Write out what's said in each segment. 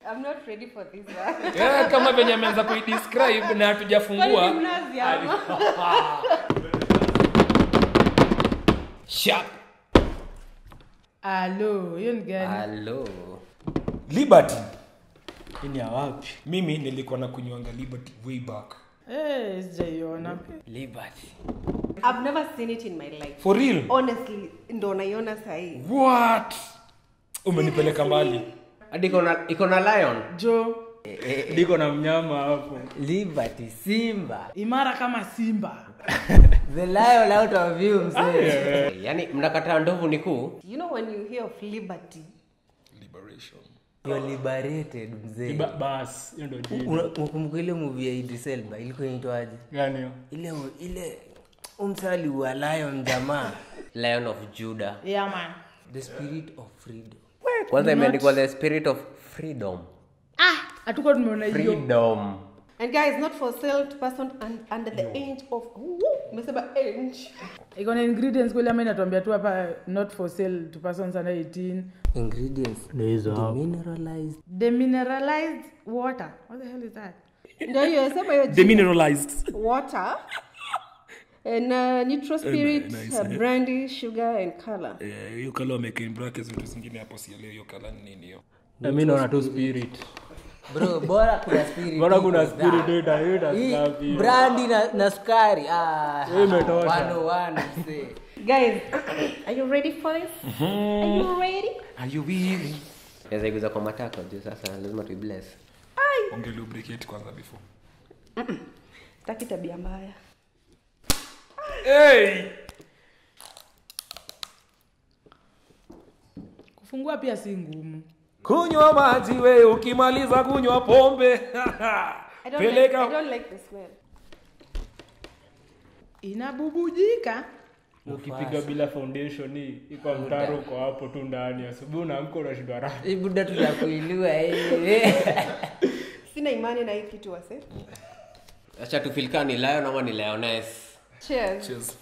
I'm not ready for this one. Yeah, kama venye ameanza kuidescribe na hatujafungua. Sharp. Hello, hiyo ni gani? Hello. Liberty. Ni ya wapi? Mimi nilikuwa na kunywanga Liberty way back. Sijaiona. Liberty. I've never seen it in my life. For real? Honestly, ndo naiona sahi. What? Umenipeleka mbali. Hadi iko na lion. Jo. Niko na mnyama hapo. Liberty Simba. Imara kama simba. The lion out of you mzee. Yaani mnakataa ndovu ni kuu? You know when you hear of liberty, Liberation. You're liberated mzee. Bas, hiyo ndio jina. Unakumbuka ile movie ya Idris Elba ilikuwa inaitwaje? Gani hiyo? Ile umsali wa lion jamaa. Lion of Judah. Yeah man. The spirit of freedom. Kwanza imeandikwa the spirit of freedom. Hatuko tumeona hiyo. Freedom. and guys, not for sale to person under the age of umesema age. Iko na ingredients kweli ama inatuambia tu hapa not for sale to persons under 18. Ingredients. Demineralized water. What the hell is that? Ndio hiyo sema hiyo Demineralized. water and neutral spirit, nice, brandy, sugar and color. Hiyo kala wameka in brackets vitu zingine hapo si leo hiyo kala ni nini hiyo? Mimi naona tu spirit. Bro, bora kuna spirit. Bora kuna spirit hiyo safi. Brandy na sukari. Imetosha. 101 mzee. Guys, are you ready for this? Are you ready? Are you really? Naweza iguza kwa matako juu sasa lazima tu bless. Onge lubricate kwanza before. Taki tabia mbaya. Hey! Kufungua pia si ngumu. Kunywa maji we ukimaliza kunywa pombe. I don't like the smell. Inabubujika. Ukipiga bila foundation hii iko mtaro kwa hapo tu ndani. Asubuhi unaamka unashindwa raha. Hii buda tunakuinua Sina imani na hii kitu wase. Acha tufilika ni lion ama ni lioness. Cheers. Cheers.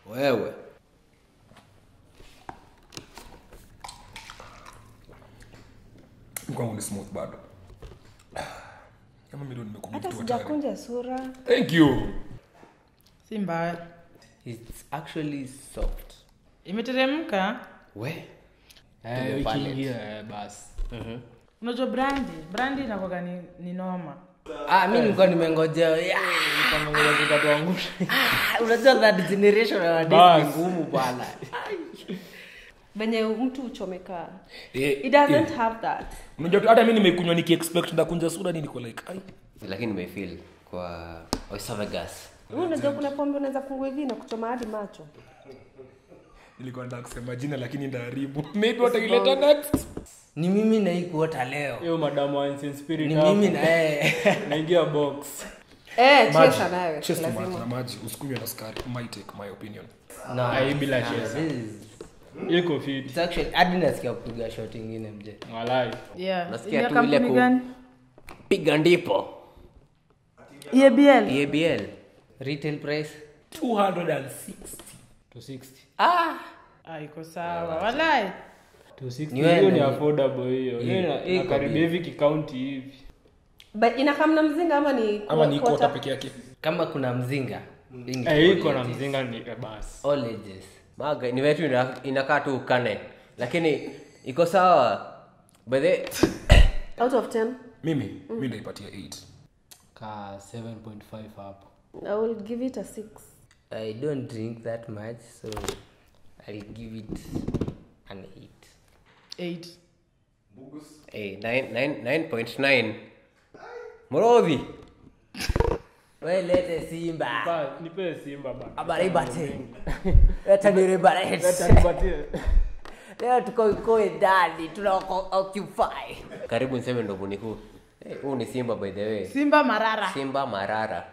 Wewe. Kwangu ni smooth bado. Kama milioni Hata nimekumbuka tu. sijakunja sura. Thank you. Si mbaya. It's actually soft. Imeteremka. We. Wiki hii basi. Unajua brandy inakuwa ni noma. Mimi nilikuwa nimengojea. Nikamwambia tutatuangusha. Unajua that generation wa Bas. ngumu bwana. Benye mtu uchomeka. It It doesn't have that. Unajua tu hata mimi nimekunywa niki-expect ndakunja soda nini kwa like ai. Lakini nimefeel kwa esophagus. Wewe unajua kuna pombe unaweza fungua hivi na kuchoma hadi macho. Nilikuwa nataka kusema jina lakini ndaharibu. Maybe wataileta next. Ni mimi na hii kuota leo. Hiyo madam wa Ancient Spirit Ni hapo. mimi na naingia box. Cheers nayo. Cheers to Lazima. na maji usikunywe na sukari. My take, my opinion. No, Hii bila chesa. Iko fit. It's actually hadi nasikia kupiga shot nyingine mje. Walai. Yeah. Nasikia Ina tu ile kampuni gani? piga ndipo. EABL. EABL. Retail price 260. 260. Iko sawa. Walai. 260 Niwe hiyo ni na- affordable hiyo. Hiyo iko inakaribia hivi kikaunti hivi. But inakamna mzinga ama ni Kota peke yake. kama kuna mzinga. Iko na mzinga ni basi. All ages. Maga ni wetu inakaa tu ukane. Lakini iko sawa. But the out of 10. Mimi naipatia 8. Ka 7.5 hapo. I will give it a 6. I don't drink that much, so I'll give it an 8. 8. 9.9. Morodhi. Wewe lete Simba. Nipe Simba bana. Habari bate. Leta nirebarete. Nipatie. Leo tuko ndani, tunako occupy. Karibu niseme ndo buniku. Huu ni Simba by the way. Simba marara. Simba marara.